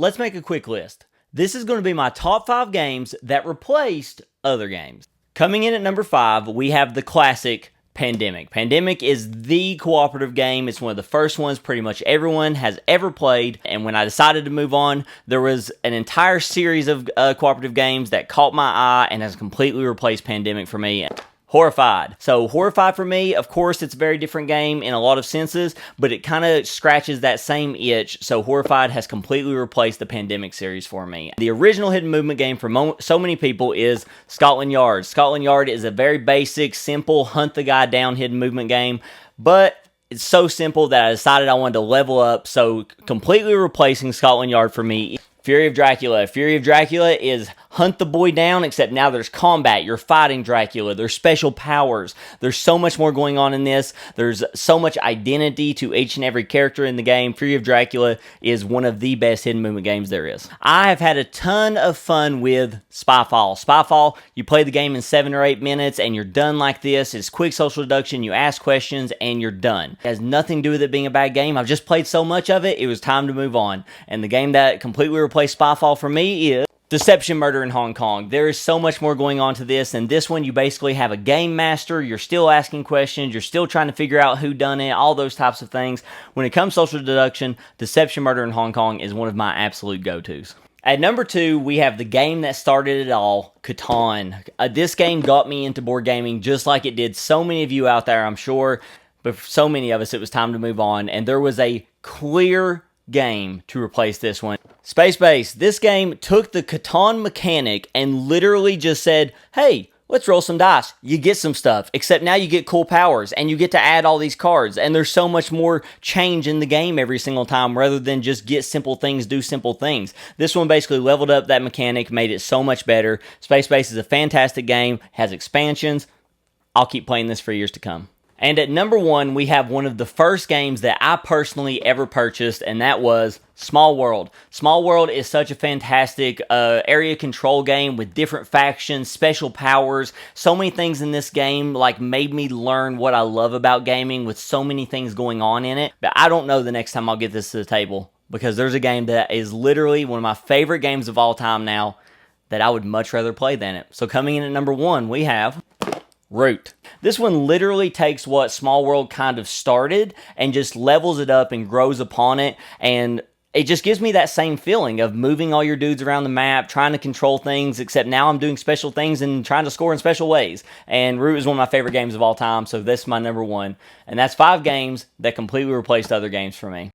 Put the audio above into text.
Let's make a quick list. This is going to be my top 5 games that replaced other games. Coming in at number 5, we have the classic Pandemic. Pandemic is the cooperative game. It's one of the first ones pretty much everyone has ever played. And when I decided to move on, there was an entire series of cooperative games that caught my eye and has completely replaced Pandemic for me. Horrified. So Horrified for me, of course, it's a very different game in a lot of senses, but it kind of scratches that same itch. So Horrified has completely replaced the Pandemic series for me. The original hidden movement game for so many people is Scotland Yard. Scotland Yard is a very basic, simple, hunt the guy down hidden movement game, but it's so simple that I decided I wanted to level up, so completely replacing Scotland Yard for me. Fury of Dracula. Fury of Dracula is hunt the boy down, except now there's combat. You're fighting Dracula. There's special powers. There's so much more going on in this. There's so much identity to each and every character in the game. Fury of Dracula is one of the best hidden movement games there is. I have had a ton of fun with Spyfall. Spyfall, you play the game in 7 or 8 minutes and you're done like this. It's quick social deduction. You ask questions and you're done. It has nothing to do with it being a bad game. I've just played so much of it, it was time to move on. And the game that completely replaced Spyfall for me is Deception Murder in Hong Kong. There is so much more going on to this. And this one, you basically have a game master. You're still asking questions. You're still trying to figure out who done it, all those types of things. When it comes to social deduction, Deception Murder in Hong Kong is one of my absolute go-tos. At number 2, we have the game that started it all, Catan. This game got me into board gaming just like it did so many of you out there, I'm sure. But for so many of us, it was time to move on. And there was a clear game to replace this one. Space Base. This game took the Catan mechanic and literally just said, hey, let's roll some dice. You get some stuff, except now you get cool powers and you get to add all these cards, and there's so much more change in the game every single time rather than just get simple things, do simple things. This one basically leveled up that mechanic, made it so much better. Space Base is a fantastic game, has expansions. I'll keep playing this for years to come. And at number 1, we have one of the first games that I personally ever purchased, and that was Small World. Small World is such a fantastic area control game with different factions, special powers. So many things in this game made me learn what I love about gaming with so many things going on in it. But I don't know the next time I'll get this to the table, because there's a game that is literally one of my favorite games of all time now that I would much rather play than it. So coming in at number 1, we have Root. This one literally takes what Small World kind of started and just levels it up and grows upon it, and it just gives me that same feeling of moving all your dudes around the map, trying to control things, except now I'm doing special things and trying to score in special ways. And Root is one of my favorite games of all time, so this is my number 1. And that's 5 games that completely replaced other games for me.